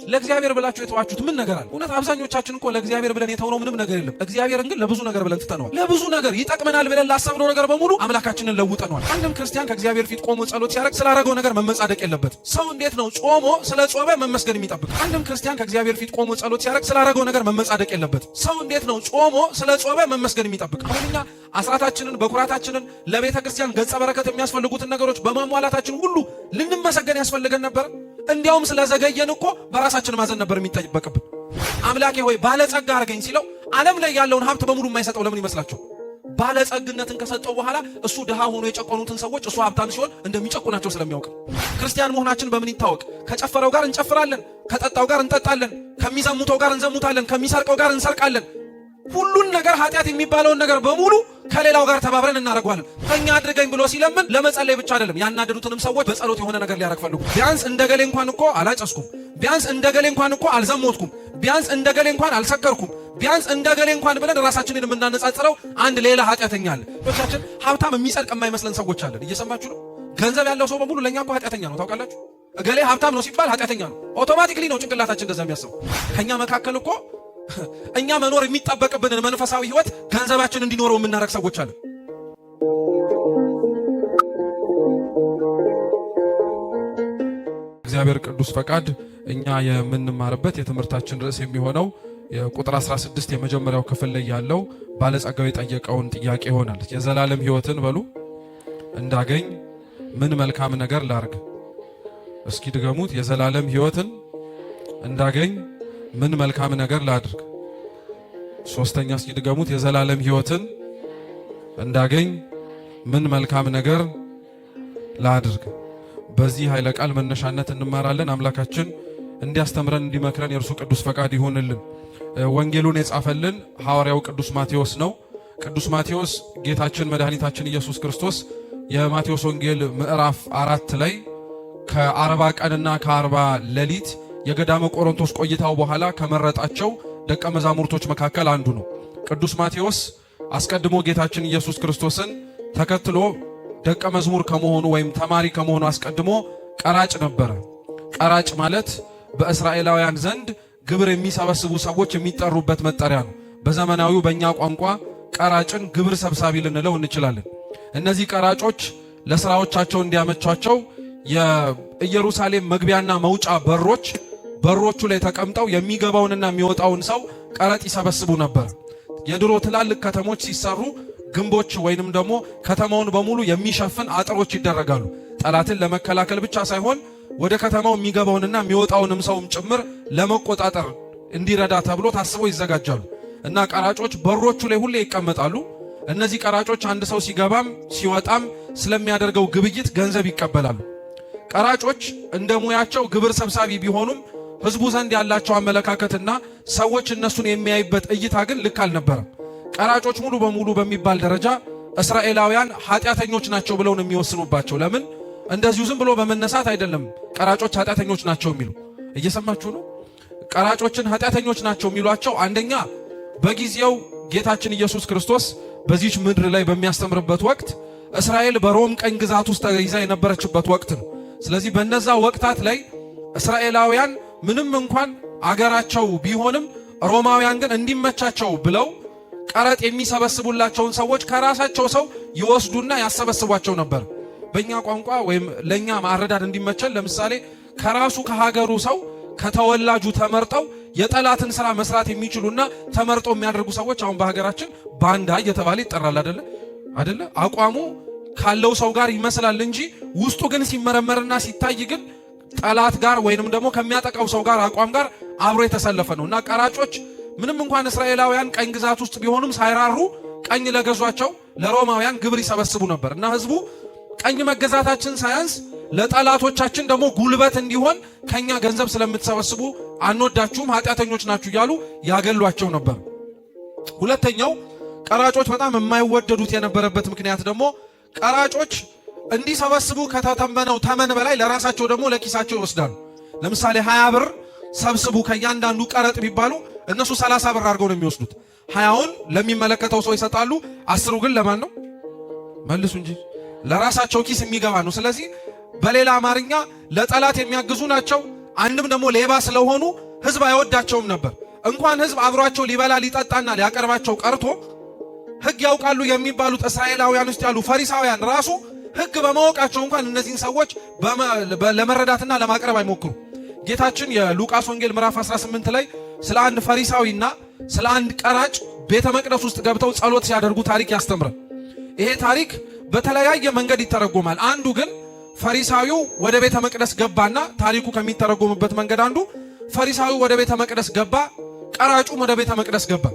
ለእግዚአብሔር ብላችሁ የተዋችሁት ምን ነገር አለ? እውነት አብዛኞቻችን እኮ ለእግዚአብሔር ብለን የተውነው ምንም ነገር የለም። እግዚአብሔርን ግን ለብዙ ነገር ብለን ትተነዋል። ለብዙ ነገር ይጠቅመናል ብለን ላሰብነው ነገር በሙሉ አምላካችንን ለውጠነዋል። አንድም ክርስቲያን ከእግዚአብሔር ፊት ቆሞ ጸሎት ሲያደርግ ስላደረገው ነገር መመጻደቅ የለበት። ሰው እንዴት ነው ጾሞ ስለ ጾመ መመስገን የሚጠብቅ? አንድም ክርስቲያን ከእግዚአብሔር ፊት ቆሞ ጸሎት ሲያደርግ ስላደረገው ነገር መመጻደቅ የለበት። ሰው እንዴት ነው ጾሞ ስለ ጾመ መመስገን የሚጠብቅ? አሁንኛ አስራታችንን በኩራታችንን ለቤተ ክርስቲያን ገጸ በረከት የሚያስፈልጉትን ነገሮች በማሟላታችን ሁሉ ልንመሰገን ያስፈልገን ነበር። እንዲያውም ስለዘገየን እኮ በራሳችን ማዘን ነበር የሚጠበቅብን። አምላኬ ሆይ ባለጸጋ አርገኝ ሲለው ዓለም ላይ ያለውን ሀብት በሙሉ የማይሰጠው ለምን ይመስላችሁ? ባለጸግነትን ከሰጠው በኋላ እሱ ድሃ ሆኖ የጨቆኑትን ሰዎች እሱ ሀብታም ሲሆን እንደሚጨቁናቸው ስለሚያውቅ። ክርስቲያን መሆናችን በምን ይታወቅ? ከጨፈረው ጋር እንጨፍራለን፣ ከጠጣው ጋር እንጠጣለን፣ ከሚዘሙተው ጋር እንዘሙታለን፣ ከሚሰርቀው ጋር እንሰርቃለን። ሁሉን ነገር ኃጢአት የሚባለውን ነገር በሙሉ ከሌላው ጋር ተባብረን እናደርገዋለን። ከኛ አድርገኝ ብሎ ሲለምን ለመጸለይ ብቻ አይደለም፣ ያናደዱትንም ሰዎች በጸሎት የሆነ ነገር ሊያረግ ፈልጉ። ቢያንስ እንደገሌ እንኳን እኮ አላጨስኩም፣ ቢያንስ እንደገሌ እንኳን እኮ አልዘሞትኩም፣ ቢያንስ እንደገሌ እንኳን አልሰከርኩም፣ ቢያንስ እንደገሌ እንኳን ብለን ራሳችንን የምናነጻጽረው አንድ ሌላ ኃጢአተኛ አለ። ቶቻችን ሀብታም የሚጸድቅ የማይመስለን ሰዎች አለን። እየሰማችሁ ነው? ገንዘብ ያለው ሰው በሙሉ ለኛ እኮ ኃጢአተኛ ነው። ታውቃላችሁ? እገሌ ሀብታም ነው ሲባል ኃጢአተኛ ነው። አውቶማቲክሊ ነው ጭንቅላታችን ገንዘብ የሚያስበው። ከኛ መካከል እኮ እኛ መኖር የሚጠበቅብንን መንፈሳዊ ህይወት ገንዘባችን እንዲኖረው የምናረግ ሰዎች አለን። እግዚአብሔር ቅዱስ ፈቃድ እኛ የምንማርበት የትምህርታችን ርዕስ የሚሆነው የቁጥር 16 የመጀመሪያው ክፍል ላይ ያለው ባለጸጋው የጠየቀውን ጥያቄ ይሆናል። የዘላለም ህይወትን በሉ እንዳገኝ ምን መልካም ነገር ላርግ? እስኪ ድገሙት። የዘላለም ህይወትን እንዳገኝ ምን መልካም ነገር ላድርግ? ሶስተኛ እስኪ ድገሙት። የዘላለም ህይወትን እንዳገኝ ምን መልካም ነገር ላድርግ? በዚህ ኃይለ ቃል መነሻነት እንማራለን። አምላካችን እንዲያስተምረን እንዲመክረን የእርሱ ቅዱስ ፈቃድ ይሁንልን። ወንጌሉን የጻፈልን ሐዋርያው ቅዱስ ማቴዎስ ነው። ቅዱስ ማቴዎስ ጌታችን መድኃኒታችን ኢየሱስ ክርስቶስ የማቴዎስ ወንጌል ምዕራፍ 4 ላይ ከ40 ቀንና ከ40 ሌሊት የገዳመ ቆሮንቶስ ቆይታው በኋላ ከመረጣቸው ደቀ መዛሙርቶች መካከል አንዱ ነው። ቅዱስ ማቴዎስ አስቀድሞ ጌታችን ኢየሱስ ክርስቶስን ተከትሎ ደቀ መዝሙር ከመሆኑ ወይም ተማሪ ከመሆኑ አስቀድሞ ቀራጭ ነበረ። ቀራጭ ማለት በእስራኤላውያን ዘንድ ግብር የሚሰበስቡ ሰዎች የሚጠሩበት መጠሪያ ነው። በዘመናዊው በእኛ ቋንቋ ቀራጭን ግብር ሰብሳቢ ልንለው እንችላለን። እነዚህ ቀራጮች ለስራዎቻቸው እንዲያመቻቸው የኢየሩሳሌም መግቢያና መውጫ በሮቹ ላይ ተቀምጠው የሚገባውንና የሚወጣውን ሰው ቀረጥ ይሰበስቡ ነበር። የድሮ ትላልቅ ከተሞች ሲሰሩ ግንቦች ወይንም ደግሞ ከተማውን በሙሉ የሚሸፍን አጥሮች ይደረጋሉ። ጠላትን ለመከላከል ብቻ ሳይሆን ወደ ከተማው የሚገባውንና የሚወጣውንም ሰውም ጭምር ለመቆጣጠር እንዲረዳ ተብሎ ታስበው ይዘጋጃሉ። እና ቀራጮች በሮቹ ላይ ሁሌ ይቀመጣሉ። እነዚህ ቀራጮች አንድ ሰው ሲገባም ሲወጣም ስለሚያደርገው ግብይት ገንዘብ ይቀበላሉ። ቀራጮች እንደ ሙያቸው ግብር ሰብሳቢ ቢሆኑም ህዝቡ ዘንድ ያላቸው አመለካከትና ሰዎች እነሱን የሚያዩበት እይታ ግን ልክ አልነበረም። ቀራጮች ሙሉ በሙሉ በሚባል ደረጃ እስራኤላውያን ኃጢአተኞች ናቸው ብለው ነው የሚወስኑባቸው። ለምን? እንደዚሁ ዝም ብሎ በመነሳት አይደለም ቀራጮች ኃጢአተኞች ናቸው የሚሉ። እየሰማችሁ ነው? ቀራጮችን ኃጢአተኞች ናቸው የሚሏቸው አንደኛ በጊዜው ጌታችን ኢየሱስ ክርስቶስ በዚች ምድር ላይ በሚያስተምርበት ወቅት እስራኤል በሮም ቀኝ ግዛት ውስጥ ተይዛ የነበረችበት ወቅት ነው። ስለዚህ በእነዛ ወቅታት ላይ እስራኤላውያን ምንም እንኳን አገራቸው ቢሆንም ሮማውያን ግን እንዲመቻቸው ብለው ቀረጥ የሚሰበስቡላቸውን ሰዎች ከራሳቸው ሰው ይወስዱና ያሰበስቧቸው ነበር። በእኛ ቋንቋ ወይም ለእኛ ማረዳድ እንዲመቸን ለምሳሌ ከራሱ ከሀገሩ ሰው ከተወላጁ ተመርጠው የጠላትን ስራ መስራት የሚችሉና ተመርጠው የሚያደርጉ ሰዎች አሁን በሀገራችን ባንዳ እየተባለ ይጠራል። አይደለ? አቋሙ ካለው ሰው ጋር ይመስላል እንጂ ውስጡ ግን ሲመረመርና ሲታይ ግን ጠላት ጋር ወይንም ደግሞ ከሚያጠቃው ሰው ጋር አቋም ጋር አብሮ የተሰለፈ ነው። እና ቀራጮች ምንም እንኳን እስራኤላውያን ቀኝ ግዛት ውስጥ ቢሆኑም ሳይራሩ ቀኝ ለገዟቸው ለሮማውያን ግብር ይሰበስቡ ነበር። እና ህዝቡ ቀኝ መገዛታችን ሳያንስ ለጠላቶቻችን ደግሞ ጉልበት እንዲሆን ከኛ ገንዘብ ስለምትሰበስቡ አንወዳችሁም፣ ኃጢአተኞች ናችሁ እያሉ ያገሏቸው ነበር። ሁለተኛው ቀራጮች በጣም የማይወደዱት የነበረበት ምክንያት ደግሞ ቀራጮች እንዲሰበስቡ ከተተመነው ተመን በላይ ለራሳቸው ደግሞ ለኪሳቸው ይወስዳሉ። ለምሳሌ 20 ብር ሰብስቡ ከእያንዳንዱ ቀረጥ ቢባሉ እነሱ 30 ብር አድርገው ነው የሚወስዱት። 20ውን ለሚመለከተው ሰው ይሰጣሉ፣ 10ሩ ግን ለማን ነው? መልሱ እንጂ ለራሳቸው ኪስ የሚገባ ነው። ስለዚህ በሌላ አማርኛ ለጠላት የሚያግዙ ናቸው፣ አንድም ደግሞ ሌባ ስለሆኑ ህዝብ አይወዳቸውም ነበር። እንኳን ህዝብ አብሯቸው ሊበላ ሊጠጣና ሊያቀርባቸው ቀርቶ ህግ ያውቃሉ የሚባሉት እስራኤላውያን ውስጥ ያሉ ፈሪሳውያን ራሱ ህግ በማወቃቸው እንኳን እነዚህን ሰዎች ለመረዳትና ለማቅረብ አይሞክሩ። ጌታችን የሉቃስ ወንጌል ምዕራፍ 18 ላይ ስለ አንድ ፈሪሳዊና ስለ አንድ ቀራጭ ቤተ መቅደስ ውስጥ ገብተው ጸሎት ሲያደርጉ ታሪክ ያስተምራል። ይሄ ታሪክ በተለያየ መንገድ ይተረጎማል። አንዱ ግን ፈሪሳዊው ወደ ቤተ መቅደስ ገባና ታሪኩ ከሚተረጎምበት መንገድ አንዱ ፈሪሳዊው ወደ ቤተ መቅደስ ገባ፣ ቀራጩም ወደ ቤተ መቅደስ ገባ።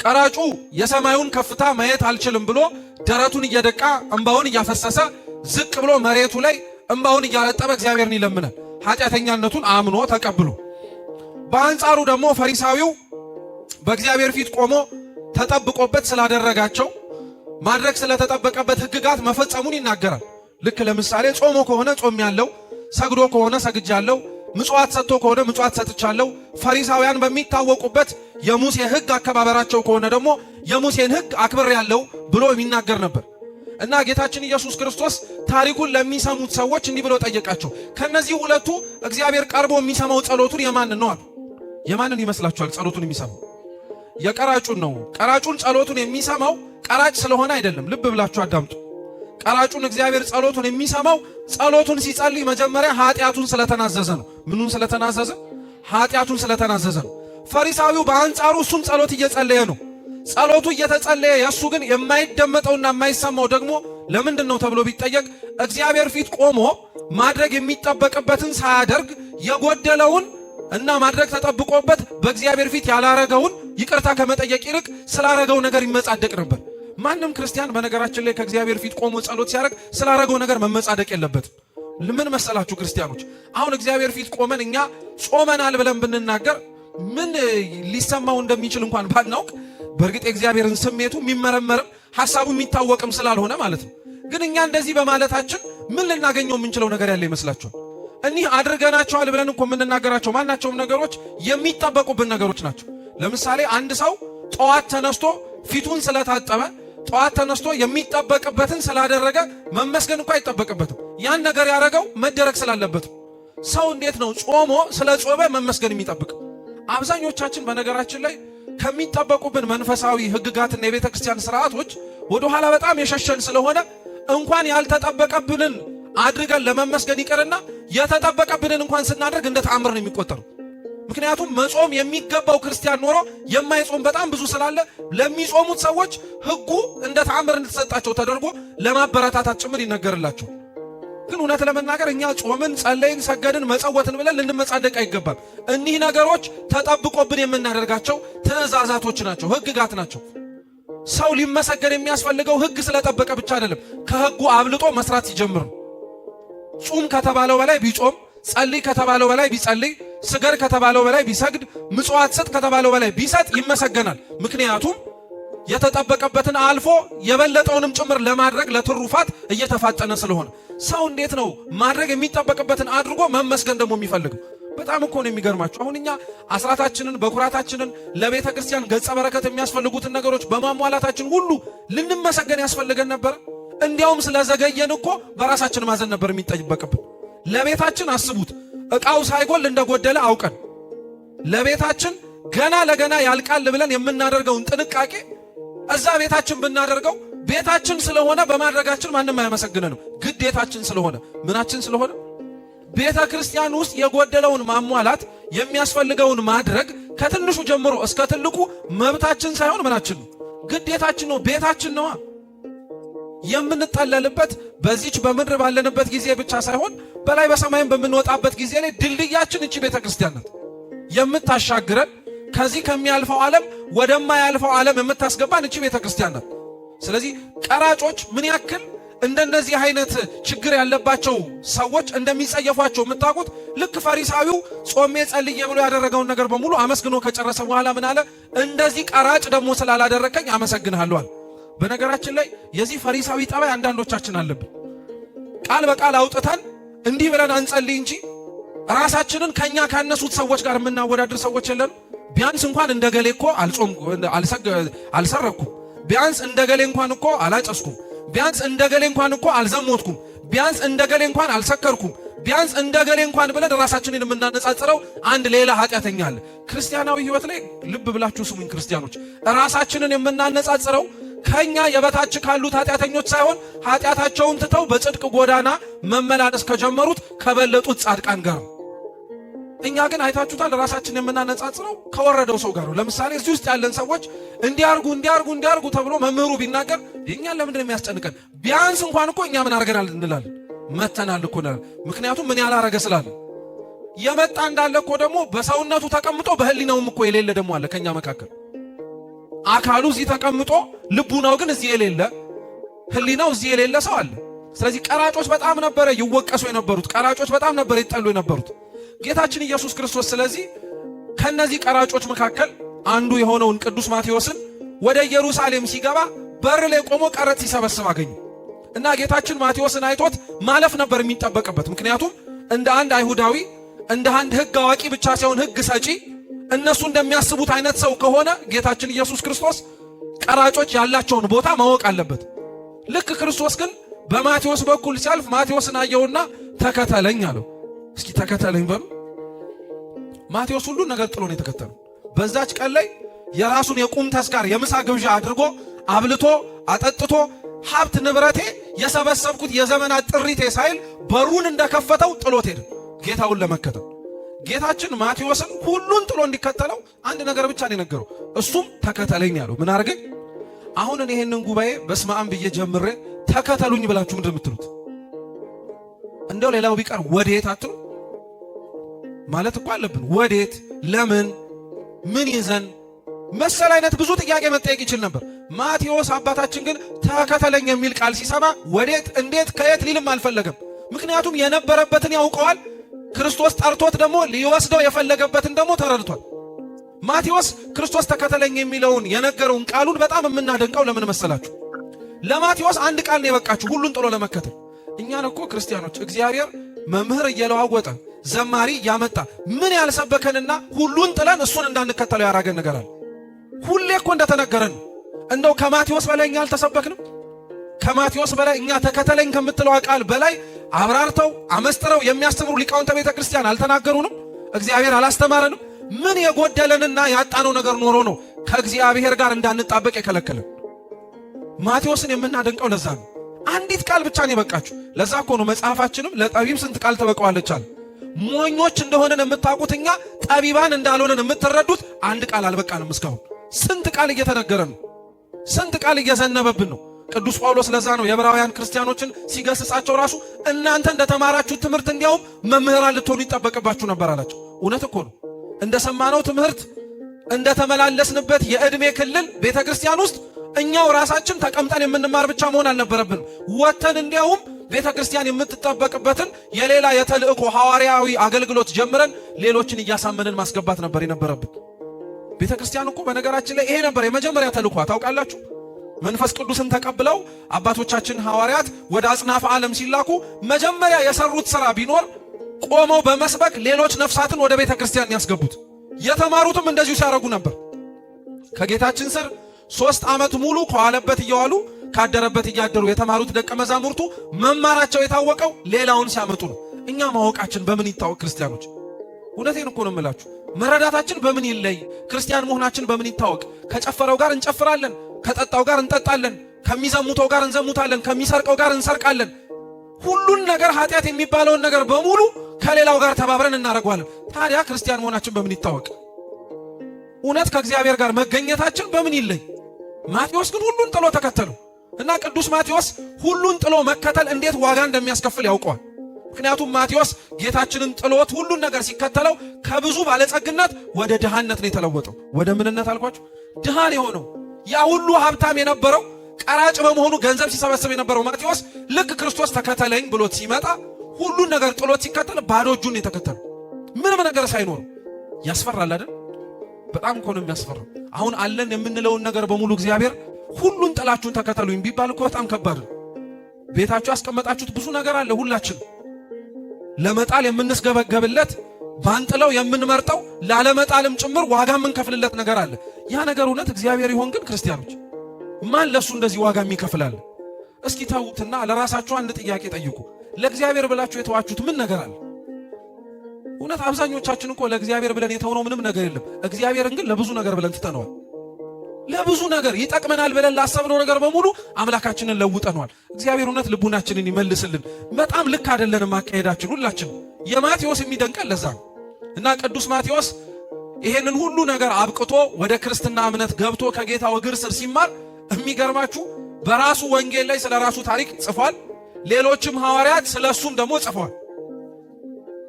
ቀራጩ የሰማዩን ከፍታ ማየት አልችልም ብሎ ደረቱን እየደቃ እንባውን እያፈሰሰ ዝቅ ብሎ መሬቱ ላይ እንባውን እያረጠበ እግዚአብሔርን ይለምናል፣ ኃጢአተኛነቱን አምኖ ተቀብሎ። በአንጻሩ ደግሞ ፈሪሳዊው በእግዚአብሔር ፊት ቆሞ ተጠብቆበት ስላደረጋቸው ማድረግ ስለተጠበቀበት ህግጋት መፈጸሙን ይናገራል። ልክ ለምሳሌ ጾሞ ከሆነ ጾም ያለው፣ ሰግዶ ከሆነ ሰግጃለሁ፣ ምጽዋት ሰጥቶ ከሆነ ምጽዋት ሰጥቻለሁ። ፈሪሳውያን በሚታወቁበት የሙሴ ህግ አከባበራቸው ከሆነ ደግሞ የሙሴን ህግ አክብር ያለው ብሎ የሚናገር ነበር። እና ጌታችን ኢየሱስ ክርስቶስ ታሪኩን ለሚሰሙት ሰዎች እንዲህ ብሎ ጠየቃቸው። ከነዚህ ሁለቱ እግዚአብሔር ቀርቦ የሚሰማው ጸሎቱን የማንን ነው አሉ። የማንን ይመስላችኋል ጸሎቱን የሚሰማው? የቀራጩን ነው። ቀራጩን ጸሎቱን የሚሰማው ቀራጭ ስለሆነ አይደለም። ልብ ብላችሁ አዳምጡ። ቀራጩን እግዚአብሔር ጸሎቱን የሚሰማው ጸሎቱን ሲጸልይ መጀመሪያ ኃጢአቱን ስለተናዘዘ ነው። ምኑን ስለተናዘዘ? ኃጢአቱን ስለተናዘዘ ነው። ፈሪሳዊው በአንጻሩ እሱም ጸሎት እየጸለየ ነው። ጸሎቱ እየተጸለየ የእሱ ግን የማይደመጠውና የማይሰማው ደግሞ ለምንድን ነው ተብሎ ቢጠየቅ እግዚአብሔር ፊት ቆሞ ማድረግ የሚጠበቅበትን ሳያደርግ የጎደለውን እና ማድረግ ተጠብቆበት በእግዚአብሔር ፊት ያላረገውን ይቅርታ ከመጠየቅ ይልቅ ስላረገው ነገር ይመጻደቅ ነበር። ማንም ክርስቲያን በነገራችን ላይ ከእግዚአብሔር ፊት ቆሞ ጸሎት ሲያደርግ ስላረገው ነገር መመጻደቅ የለበትም። ምን መሰላችሁ ክርስቲያኖች፣ አሁን እግዚአብሔር ፊት ቆመን እኛ ጾመናል ብለን ብንናገር ምን ሊሰማው እንደሚችል እንኳን ባናውቅ፣ በእርግጥ የእግዚአብሔርን ስሜቱ የሚመረመርም ሐሳቡ የሚታወቅም ስላልሆነ ማለት ነው። ግን እኛ እንደዚህ በማለታችን ምን ልናገኘው የምንችለው ነገር ያለ ይመስላችኋል? እኒህ አድርገናቸዋል ብለን እኮ የምንናገራቸው ማናቸውም ነገሮች የሚጠበቁብን ነገሮች ናቸው። ለምሳሌ አንድ ሰው ጠዋት ተነስቶ ፊቱን ስለታጠበ ጠዋት ተነስቶ የሚጠበቅበትን ስላደረገ መመስገን እንኳን አይጠበቅበትም። ያን ነገር ያደረገው መደረግ ስላለበት። ሰው እንዴት ነው ጾሞ ስለ ጾመ መመስገን የሚጠብቅ? አብዛኞቻችን በነገራችን ላይ ከሚጠበቁብን መንፈሳዊ ህግጋትና የቤተ ክርስቲያን ስርዓቶች ወደ ኋላ በጣም የሸሸን ስለሆነ እንኳን ያልተጠበቀብንን አድርገን ለመመስገን ይቀርና የተጠበቀብንን እንኳን ስናደርግ እንደ ተአምር ነው የሚቆጠረው። ምክንያቱም መጾም የሚገባው ክርስቲያን ኖሮ የማይጾም በጣም ብዙ ስላለ ለሚጾሙት ሰዎች ህጉ እንደ ተአምር እንድትሰጣቸው ተደርጎ ለማበረታታት ጭምር ይነገርላቸው። ግን እውነት ለመናገር እኛ ጾምን፣ ጸለይን፣ ሰገድን፣ መጸወትን ብለን ልንመጻደቅ አይገባም። እኒህ ነገሮች ተጠብቆብን የምናደርጋቸው ትእዛዛቶች ናቸው፣ ህግጋት ናቸው። ሰው ሊመሰገን የሚያስፈልገው ህግ ስለጠበቀ ብቻ አይደለም፣ ከህጉ አብልጦ መስራት ሲጀምር ነው። ጹም ከተባለው በላይ ቢጾም፣ ጸልይ ከተባለው በላይ ቢጸልይ፣ ስገድ ከተባለው በላይ ቢሰግድ፣ ምጽዋት ስጥ ከተባለው በላይ ቢሰጥ ይመሰገናል። ምክንያቱም የተጠበቀበትን አልፎ የበለጠውንም ጭምር ለማድረግ ለትሩፋት እየተፋጠነ ስለሆነ። ሰው እንዴት ነው ማድረግ የሚጠበቅበትን አድርጎ መመስገን ደግሞ የሚፈልገው? በጣም እኮ ነው የሚገርማችሁ። አሁን እኛ አስራታችንን በኩራታችንን ለቤተ ክርስቲያን ገጸ በረከት የሚያስፈልጉትን ነገሮች በማሟላታችን ሁሉ ልንመሰገን ያስፈልገን ነበር። እንዲያውም ስለዘገየን እኮ በራሳችን ማዘን ነበር የሚጠበቅብን። ለቤታችን አስቡት፣ ዕቃው ሳይጎል እንደጎደለ አውቀን ለቤታችን ገና ለገና ያልቃል ብለን የምናደርገውን ጥንቃቄ እዛ ቤታችን ብናደርገው ቤታችን ስለሆነ በማድረጋችን ማንም አያመሰግነንም። ግዴታችን ስለሆነ ምናችን ስለሆነ ቤተ ክርስቲያን ውስጥ የጎደለውን ማሟላት የሚያስፈልገውን ማድረግ ከትንሹ ጀምሮ እስከ ትልቁ መብታችን ሳይሆን ምናችን ነው፣ ግዴታችን ነው፣ ቤታችን ነው። የምንጠለልበት በዚች በምድር ባለንበት ጊዜ ብቻ ሳይሆን በላይ በሰማይም በምንወጣበት ጊዜ ላይ ድልድያችን እቺ ቤተ ክርስቲያን ናት። የምታሻግረን ከዚህ ከሚያልፈው ዓለም ወደማያልፈው ዓለም የምታስገባን እቺ ቤተ ክርስቲያን ናት። ስለዚህ ቀራጮች ምን ያክል እንደነዚህ አይነት ችግር ያለባቸው ሰዎች እንደሚጸየፏቸው የምታውቁት ልክ ፈሪሳዊው ጾሜ ጸልዬ ብሎ ያደረገውን ነገር በሙሉ አመስግኖ ከጨረሰ በኋላ ምን አለ? እንደዚህ ቀራጭ ደግሞ ስላላደረከኝ አመሰግንሃለሁ አለ። በነገራችን ላይ የዚህ ፈሪሳዊ ጠባይ አንዳንዶቻችን አለብን። ቃል በቃል አውጥተን እንዲህ ብለን አንጸልይ እንጂ ራሳችንን ከኛ ካነሱት ሰዎች ጋር የምናወዳድር ሰዎች የለን። ቢያንስ እንኳን እንደገሌ እኮ አልሰረኩም፣ ቢያንስ እንደገሌ እንኳን እኮ አላጨስኩም፣ ቢያንስ እንደገሌ እንኳን እኮ አልዘሞትኩም፣ ቢያንስ እንደገሌ እንኳን አልሰከርኩም፣ ቢያንስ እንደገሌ እንኳን ብለን ራሳችንን የምናነጻጽረው አንድ ሌላ ኃጢአተኛ አለ። ክርስቲያናዊ ህይወት ላይ ልብ ብላችሁ ስሙኝ ክርስቲያኖች፣ ራሳችንን የምናነጻጽረው ከኛ የበታች ካሉት ኃጢአተኞች ሳይሆን ኃጢአታቸውን ትተው በጽድቅ ጎዳና መመላለስ ከጀመሩት ከበለጡት ጻድቃን ጋር። እኛ ግን አይታችሁታል ራሳችንን የምናነጻጽረው ከወረደው ሰው ጋር ነው። ለምሳሌ እዚህ ውስጥ ያለን ሰዎች እንዲያርጉ ተብሎ መምህሩ ቢናገር እኛን ለምንድን ነው የሚያስጨንቀን? ቢያንስ እንኳን እኮ እኛ ምን አድርገናል እንላለን፣ መተናል እኮ እንላለን። ምክንያቱም ምን ያላረገ ስላለ። የመጣ እንዳለ እኮ ደግሞ በሰውነቱ ተቀምጦ በህሊናውም እኮ የሌለ ደግሞ አለ ከኛ መካከል። አካሉ እዚህ ተቀምጦ ልቡናው ግን እዚህ የሌለ፣ ህሊናው እዚህ የሌለ ሰው አለ። ስለዚህ ቀራጮች በጣም ነበረ ይወቀሱ የነበሩት፣ ቀራጮች በጣም ነበረ ይጠሉ የነበሩት ጌታችን ኢየሱስ ክርስቶስ። ስለዚህ ከነዚህ ቀራጮች መካከል አንዱ የሆነውን ቅዱስ ማቴዎስን ወደ ኢየሩሳሌም ሲገባ በር ላይ ቆሞ ቀረጥ ሲሰበስብ አገኘ እና ጌታችን ማቴዎስን አይቶት ማለፍ ነበር የሚጠበቅበት። ምክንያቱም እንደ አንድ አይሁዳዊ እንደ አንድ ህግ አዋቂ ብቻ ሳይሆን ህግ ሰጪ እነሱ እንደሚያስቡት አይነት ሰው ከሆነ ጌታችን ኢየሱስ ክርስቶስ ቀራጮች ያላቸውን ቦታ ማወቅ አለበት። ልክ ክርስቶስ ግን በማቴዎስ በኩል ሲያልፍ ማቴዎስን አየውና ተከተለኝ አለው። እስኪ ተከተለኝ በሉ። ማቴዎስ ሁሉ ነገር ጥሎ ነው የተከተለው። በዛች ቀን ላይ የራሱን የቁም ተስካር የምሳ ግብዣ አድርጎ አብልቶ አጠጥቶ ሀብት ንብረቴ የሰበሰብኩት የዘመናት ጥሪቴ ሳይል በሩን እንደከፈተው ጥሎት ሄደ ጌታውን ለመከተል። ጌታችን ማቴዎስን ሁሉን ጥሎ እንዲከተለው አንድ ነገር ብቻ ነው የነገረው፣ እሱም ተከተለኝ አለው። ምን አድርገኝ? አሁን እኔ ይሄንን ጉባኤ በስመ አብ ብዬ ጀምሬ ተከተሉኝ ብላችሁ ምንድን የምትሉት? እንደው ሌላው ቢቀር ወዴት አትሉ ማለት እኮ አለብን። ወዴት፣ ለምን፣ ምን ይዘን መሰል አይነት ብዙ ጥያቄ መጠየቅ ይችል ነበር። ማቴዎስ አባታችን ግን ተከተለኝ የሚል ቃል ሲሰማ ወዴት፣ እንዴት፣ ከየት ሊልም አልፈለገም። ምክንያቱም የነበረበትን ያውቀዋል። ክርስቶስ ጠርቶት ደግሞ ሊወስደው የፈለገበትን ደግሞ ተረድቷል። ማቴዎስ ክርስቶስ ተከተለኝ የሚለውን የነገረውን ቃሉን በጣም የምናደንቀው ለምን መሰላችሁ? ለማቴዎስ አንድ ቃል ነው የበቃችሁ ሁሉን ጥሎ ለመከተል። እኛን እኮ ክርስቲያኖች እግዚአብሔር መምህር እየለዋወጠ ዘማሪ እያመጣ ምን ያልሰበከንና ሁሉን ጥለን እሱን እንዳንከተለው ያራገን ነገር አለ። ሁሌ እኮ እንደተነገረን እንደው ከማቴዎስ በላይ እኛ አልተሰበክንም? ከማቴዎስ በላይ እኛ ተከተለኝ ከምትለው ቃል በላይ አብራርተው አመስጥረው የሚያስተምሩ ሊቃውንተ ቤተ ክርስቲያን አልተናገሩንም? እግዚአብሔር አላስተማረንም? ምን የጎደለንና ያጣነው ነገር ኖሮ ነው ከእግዚአብሔር ጋር እንዳንጣበቅ የከለከለን? ማቴዎስን የምናደንቀው ለዛ ነው። አንዲት ቃል ብቻ ነው የበቃችሁ። ለዛ እኮ ነው መጽሐፋችንም ለጠቢብ ስንት ቃል ተበቀዋለች አለ። ሞኞች እንደሆነን የምታውቁት እኛ ጠቢባን እንዳልሆነን የምትረዱት አንድ ቃል አልበቃንም። እስካሁን ስንት ቃል እየተነገረን ነው፣ ስንት ቃል እየዘነበብን ነው። ቅዱስ ጳውሎስ ለዛ ነው የዕብራውያን ክርስቲያኖችን ሲገስጻቸው ራሱ እናንተ እንደተማራችሁ ትምህርት እንዲያውም መምህራን ልትሆኑ ይጠበቅባችሁ ነበር አላቸው። እውነት እኮ ነው። እንደሰማነው ትምህርት እንደተመላለስንበት የዕድሜ ክልል ቤተ ክርስቲያን ውስጥ እኛው ራሳችን ተቀምጠን የምንማር ብቻ መሆን አልነበረብን። ወተን እንዲያውም ቤተ ክርስቲያን የምትጠበቅበትን የሌላ የተልእኮ ሐዋርያዊ አገልግሎት ጀምረን ሌሎችን እያሳመንን ማስገባት ነበር የነበረብን። ቤተ ክርስቲያን እኮ በነገራችን ላይ ይሄ ነበር የመጀመሪያ ተልእኮ። ታውቃላችሁ? መንፈስ ቅዱስን ተቀብለው አባቶቻችን ሐዋርያት ወደ አጽናፈ ዓለም ሲላኩ መጀመሪያ የሰሩት ሥራ ቢኖር ቆመው በመስበክ ሌሎች ነፍሳትን ወደ ቤተ ክርስቲያን ያስገቡት። የተማሩትም እንደዚሁ ሲያደርጉ ነበር። ከጌታችን ስር 3 ዓመት ሙሉ ከዋለበት እየዋሉ ካደረበት እያደሩ የተማሩት ደቀ መዛሙርቱ መማራቸው የታወቀው ሌላውን ሲያመጡ ነው። እኛ ማወቃችን በምን ይታወቅ? ክርስቲያኖች እውነቴን እኮ ነው የምላችሁ። መረዳታችን በምን ይለይ? ክርስቲያን መሆናችን በምን ይታወቅ? ከጨፈረው ጋር እንጨፍራለን፣ ከጠጣው ጋር እንጠጣለን፣ ከሚዘሙተው ጋር እንዘሙታለን፣ ከሚሰርቀው ጋር እንሰርቃለን። ሁሉን ነገር ኃጢአት የሚባለውን ነገር በሙሉ ከሌላው ጋር ተባብረን እናደርገዋለን። ታዲያ ክርስቲያን መሆናችን በምን ይታወቅ? እውነት ከእግዚአብሔር ጋር መገኘታችን በምን ይለይ? ማቴዎስ ግን ሁሉን ጥሎ ተከተለው እና ቅዱስ ማቴዎስ ሁሉን ጥሎ መከተል እንዴት ዋጋ እንደሚያስከፍል ያውቀዋል። ምክንያቱም ማቴዎስ ጌታችንን ጥሎት ሁሉን ነገር ሲከተለው ከብዙ ባለጸግነት ወደ ድሃነት ነው የተለወጠው። ወደ ምንነት አልኳችሁ? ድሃን የሆነው ያ ሁሉ ሀብታም የነበረው ቀራጭ በመሆኑ ገንዘብ ሲሰበስብ የነበረው ማቴዎስ ልክ ክርስቶስ ተከተለኝ ብሎት ሲመጣ ሁሉን ነገር ጥሎት ሲከተል ባዶ እጁን የተከተለው ምንም ነገር ሳይኖር። ያስፈራል አይደል? በጣም እኮ ነው የሚያስፈራው። አሁን አለን የምንለውን ነገር በሙሉ እግዚአብሔር ሁሉን ጥላችሁን ተከተሉኝ ቢባል እኮ በጣም ከባድ ነው። ቤታችሁ ያስቀመጣችሁት ብዙ ነገር አለ። ሁላችን ለመጣል የምንስገበገብለት ባንጥለው የምንመርጠው ላለመጣልም ጭምር ዋጋ የምንከፍልለት ነገር አለ። ያ ነገር እውነት እግዚአብሔር ይሆን ግን? ክርስቲያኖች ማን ለሱ እንደዚህ ዋጋ የሚከፍላል? እስኪ ተውትና ለራሳችሁ አንድ ጥያቄ ጠይቁ። ለእግዚአብሔር ብላችሁ የተዋችሁት ምን ነገር አለ? እውነት አብዛኞቻችን እኮ ለእግዚአብሔር ብለን የተውነው ምንም ነገር የለም። እግዚአብሔርን ግን ለብዙ ነገር ብለን ትተነዋል። ለብዙ ነገር ይጠቅመናል ብለን ላሰብነው ነገር በሙሉ አምላካችንን ለውጠነዋል። እግዚአብሔር እውነት ልቡናችንን ይመልስልን። በጣም ልክ አይደለንም አካሄዳችን ሁላችን። የማቴዎስ የሚደንቀን ለዛ ነው። እና ቅዱስ ማቴዎስ ይሄንን ሁሉ ነገር አብቅቶ ወደ ክርስትና እምነት ገብቶ ከጌታው እግር ስር ሲማር የሚገርማችሁ በራሱ ወንጌል ላይ ስለ ራሱ ታሪክ ጽፏል። ሌሎችም ሐዋርያት ስለሱም ደግሞ ጽፏል።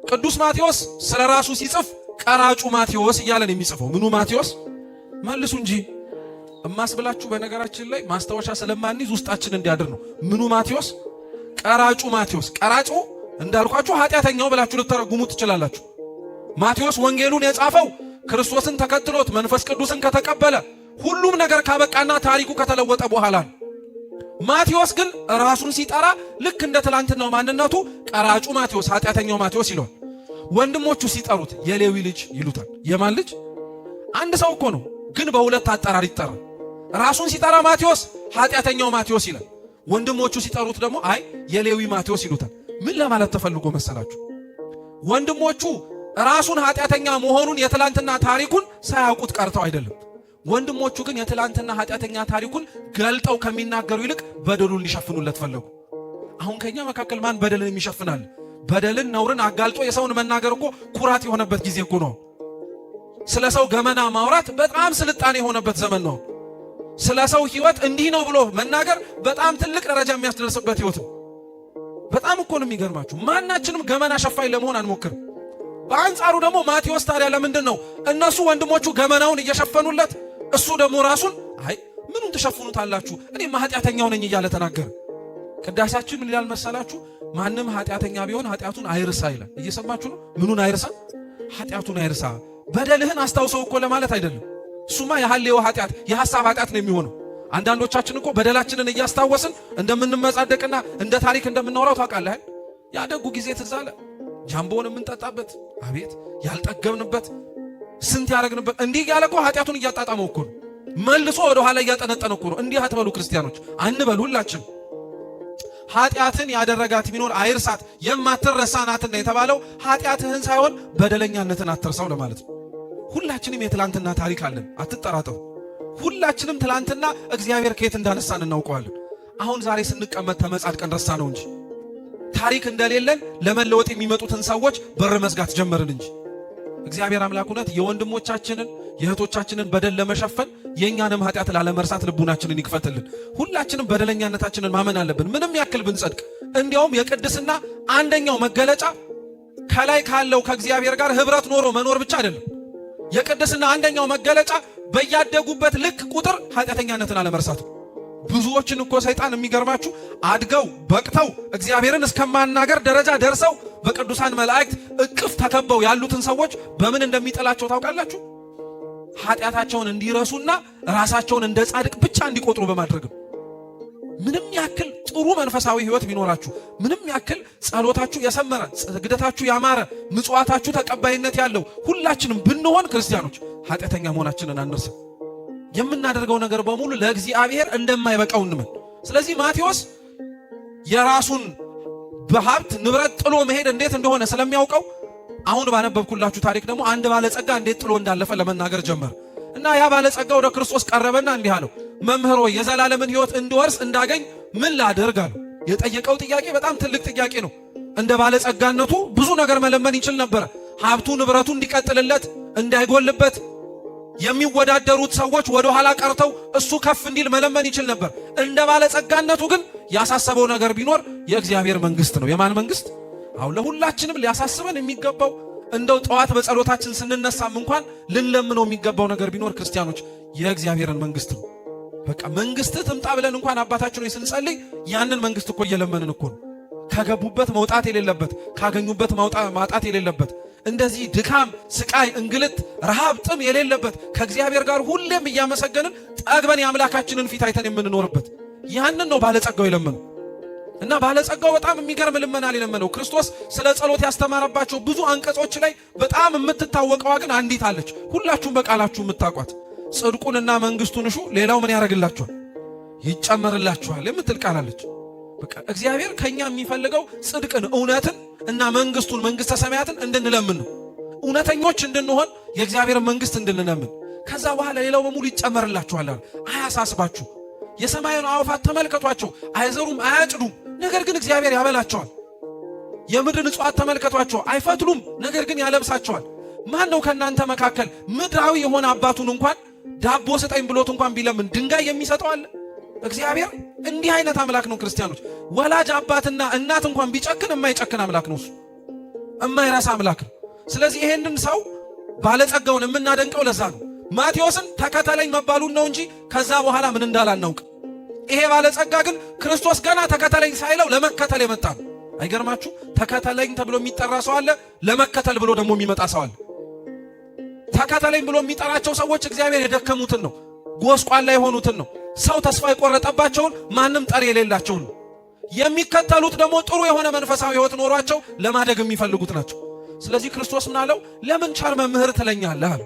ቅዱስ ማቴዎስ ስለ ራሱ ሲጽፍ ቀራጩ ማቴዎስ እያለን የሚጽፈው ምኑ ማቴዎስ መልሱ እንጂ እማስብላችሁ። በነገራችን ላይ ማስታወሻ ስለማንይዝ ውስጣችን እንዲያድር ነው። ምኑ ማቴዎስ? ቀራጩ ማቴዎስ። ቀራጩ እንዳልኳችሁ ኃጢአተኛው ብላችሁ ልትተረጉሙ ትችላላችሁ። ማቴዎስ ወንጌሉን የጻፈው ክርስቶስን ተከትሎት መንፈስ ቅዱስን ከተቀበለ ሁሉም ነገር ካበቃና ታሪኩ ከተለወጠ በኋላ ነው። ማቴዎስ ግን ራሱን ሲጠራ ልክ እንደ ትላንትናው ማንነቱ ቀራጩ ማቴዎስ፣ ኃጢአተኛው ማቴዎስ ይለዋል። ወንድሞቹ ሲጠሩት የሌዊ ልጅ ይሉታል። የማን ልጅ? አንድ ሰው እኮ ነው፣ ግን በሁለት አጠራር ይጠራል። ራሱን ሲጠራ ማቴዎስ ኃጢአተኛው ማቴዎስ ይላል። ወንድሞቹ ሲጠሩት ደግሞ አይ የሌዊ ማቴዎስ ይሉታል። ምን ለማለት ተፈልጎ መሰላችሁ? ወንድሞቹ ራሱን ኃጢአተኛ መሆኑን የትላንትና ታሪኩን ሳያውቁት ቀርተው አይደለም። ወንድሞቹ ግን የትላንትና ኃጢአተኛ ታሪኩን ገልጠው ከሚናገሩ ይልቅ በደሉን ሊሸፍኑለት ፈለጉ። አሁን ከኛ መካከል ማን በደልን የሚሸፍናል? በደልን ነውርን አጋልጦ የሰውን መናገር እኮ ኩራት የሆነበት ጊዜ እኮ ነው። ስለ ሰው ገመና ማውራት በጣም ስልጣኔ የሆነበት ዘመን ነው። ስለ ሰው ሕይወት እንዲህ ነው ብሎ መናገር በጣም ትልቅ ደረጃ የሚያስደርስበት ሕይወት ነው። በጣም እኮ ነው የሚገርማችሁ። ማናችንም ገመና ሸፋኝ ለመሆን አንሞክርም። በአንጻሩ ደግሞ ማቴዎስ ታዲያ ለምንድን ነው እነሱ ወንድሞቹ ገመናውን እየሸፈኑለት እሱ ደግሞ ራሱን አይ ምኑን ትሸፍኑታላችሁ እኔማ ኃጢአተኛው ነኝ እያለ ተናገረ። ቅዳሴያችን ምን ይላል መሰላችሁ? ማንም ኃጢአተኛ ቢሆን ኃጢአቱን አይርሳ ይላል። እየሰማችሁ ነው? ምኑን አይርሳ? ኃጢአቱን አይርሳ። በደልህን አስታውሰው እኮ ለማለት አይደለም። እሱማ የሐሌው ኃጢአት የሐሳብ ኃጢአት ነው የሚሆነው። አንዳንዶቻችን እኮ በደላችንን እያስታወስን እንደምንመጻደቅና እንደ ታሪክ እንደምናወራው ታውቃለህ። ያደጉ ጊዜ ትዝ አለ። ጃምቦን የምንጠጣበት አቤት ያልጠገብንበት ስንት ያረግንበት እንዲህ ያለ እኮ ኃጢአቱን እያጣጣመው እኮ ነው። መልሶ ወደ ኋላ እያጠነጠነ እኮ ነው። እንዲህ አትበሉ ክርስቲያኖች፣ አንበል። ሁላችን ኃጢአትን ያደረጋት ቢኖር አይርሳት የማትረሳ ናትና የተባለው ኃጢአትህን ሳይሆን በደለኛነትን አትርሳው ለማለት ነው። ሁላችንም የትላንትና ታሪክ አለን፣ አትጠራጠሩ። ሁላችንም ትላንትና እግዚአብሔር ከየት እንዳነሳን እናውቀዋለን። አሁን ዛሬ ስንቀመጥ ተመጻድቀን ረሳ ነው እንጂ ታሪክ እንደሌለን ለመለወጥ የሚመጡትን ሰዎች በር መዝጋት ጀመርን እንጂ እግዚአብሔር አምላክ እውነት የወንድሞቻችንን የእህቶቻችንን በደል ለመሸፈን የእኛንም ኃጢአት ላለመርሳት ልቡናችንን ይክፈትልን። ሁላችንም በደለኛነታችንን ማመን አለብን። ምንም ያክል ብንጸድቅ፣ እንዲያውም የቅድስና አንደኛው መገለጫ ከላይ ካለው ከእግዚአብሔር ጋር ህብረት ኖሮ መኖር ብቻ አይደለም። የቅድስና አንደኛው መገለጫ በያደጉበት ልክ ቁጥር ኃጢአተኛነትን አለመርሳት። ብዙዎችን እኮ ሰይጣን የሚገርማችሁ አድገው በቅተው እግዚአብሔርን እስከማናገር ደረጃ ደርሰው በቅዱሳን መላእክት እቅፍ ተከበው ያሉትን ሰዎች በምን እንደሚጠላቸው ታውቃላችሁ? ኃጢአታቸውን እንዲረሱና ራሳቸውን እንደ ጻድቅ ብቻ እንዲቆጥሩ በማድረግ። ምንም ያክል ጥሩ መንፈሳዊ ህይወት ቢኖራችሁ፣ ምንም ያክል ጸሎታችሁ የሰመረ፣ ስግደታችሁ ያማረ፣ ምጽዋታችሁ ተቀባይነት ያለው ሁላችንም ብንሆን ክርስቲያኖች ኃጢአተኛ መሆናችንን አንርሳ። የምናደርገው ነገር በሙሉ ለእግዚአብሔር እንደማይበቃው እንመን። ስለዚህ ማቴዎስ የራሱን በሀብት ንብረት ጥሎ መሄድ እንዴት እንደሆነ ስለሚያውቀው አሁን ባነበብኩላችሁ ታሪክ ደግሞ አንድ ባለጸጋ እንዴት ጥሎ እንዳለፈ ለመናገር ጀመረ እና ያ ባለጸጋ ወደ ክርስቶስ ቀረበና እንዲህ አለው፣ መምህር ሆይ የዘላለምን ሕይወት እንድወርስ እንዳገኝ ምን ላደርግ አለው። የጠየቀው ጥያቄ በጣም ትልቅ ጥያቄ ነው። እንደ ባለጸጋነቱ ብዙ ነገር መለመን ይችል ነበር። ሀብቱ ንብረቱ እንዲቀጥልለት እንዳይጎልበት፣ የሚወዳደሩት ሰዎች ወደ ኋላ ቀርተው እሱ ከፍ እንዲል መለመን ይችል ነበር። እንደ ባለጸጋነቱ ግን ያሳሰበው ነገር ቢኖር የእግዚአብሔር መንግስት ነው። የማን መንግስት? አሁን ለሁላችንም ሊያሳስበን የሚገባው እንደው ጠዋት በጸሎታችን ስንነሳም እንኳን ልንለምነው የሚገባው ነገር ቢኖር ክርስቲያኖች የእግዚአብሔርን መንግስት ነው። በቃ መንግስት ትምጣ ብለን እንኳን አባታችን ሆይ ስንጸልይ ያንን መንግስት እኮ እየለመንን እኮ ነው። ከገቡበት መውጣት የሌለበት፣ ካገኙበት ማጣት የሌለበት፣ እንደዚህ ድካም፣ ስቃይ፣ እንግልት፣ ረሃብ፣ ጥም የሌለበት ከእግዚአብሔር ጋር ሁሌም እያመሰገንን ጠግበን የአምላካችንን ፊት አይተን የምንኖርበት ያንን ነው ባለጸጋው የለመነው። እና ባለጸጋው በጣም የሚገርም ልመና የለመነው። ክርስቶስ ስለ ጸሎት ያስተማረባቸው ብዙ አንቀጾች ላይ በጣም የምትታወቀዋ ግን አንዲት አለች፣ ሁላችሁም በቃላችሁ የምታውቋት። ጽድቁንና መንግስቱን እሹ ሌላው ምን ያደርግላችኋል? ይጨመርላችኋል የምትል ቃል አለች። በቃ እግዚአብሔር ከኛ የሚፈልገው ጽድቅን፣ እውነትን እና መንግስቱን፣ መንግስተ ሰማያትን እንድንለምን ነው። እውነተኞች እንድንሆን የእግዚአብሔር መንግስት እንድንለምን። ከዛ በኋላ ሌላው በሙሉ ይጨመርላችኋል። አያሳስባችሁ። የሰማዩን አዕዋፋት ተመልከቷቸው፣ አይዘሩም አያጭዱም፣ ነገር ግን እግዚአብሔር ያበላቸዋል። የምድርን እጽዋት ተመልከቷቸው፣ አይፈትሉም፣ ነገር ግን ያለብሳቸዋል። ማን ነው ከእናንተ መካከል ምድራዊ የሆነ አባቱን እንኳን ዳቦ ስጠኝ ብሎት እንኳን ቢለምን ድንጋይ የሚሰጠው አለ? እግዚአብሔር እንዲህ አይነት አምላክ ነው። ክርስቲያኖች፣ ወላጅ አባትና እናት እንኳን ቢጨክን የማይጨክን አምላክ ነው። እሱ የማይረሳ አምላክ ነው። ስለዚህ ይሄንን ሰው ባለጸጋውን የምናደንቀው ለዛ ነው። ማቴዎስን ተከተለኝ መባሉን ነው እንጂ ከዛ በኋላ ምን እንዳላናውቅ። ይሄ ባለጸጋ ግን ክርስቶስ ገና ተከተለኝ ሳይለው ለመከተል የመጣ ነው። አይገርማችሁ? ተከተለኝ ተብሎ የሚጠራ ሰው አለ፣ ለመከተል ብሎ ደግሞ የሚመጣ ሰው አለ። ተከተለኝ ብሎ የሚጠራቸው ሰዎች እግዚአብሔር የደከሙትን ነው፣ ጎስቋላ የሆኑትን ነው፣ ሰው ተስፋ የቆረጠባቸውን፣ ማንም ጠሪ የሌላቸውን ነው። የሚከተሉት ደግሞ ጥሩ የሆነ መንፈሳዊ ሕይወት ኖሯቸው ለማደግ የሚፈልጉት ናቸው። ስለዚህ ክርስቶስ ምን አለው? ለምን ቸር መምህር ትለኛለህ አለ።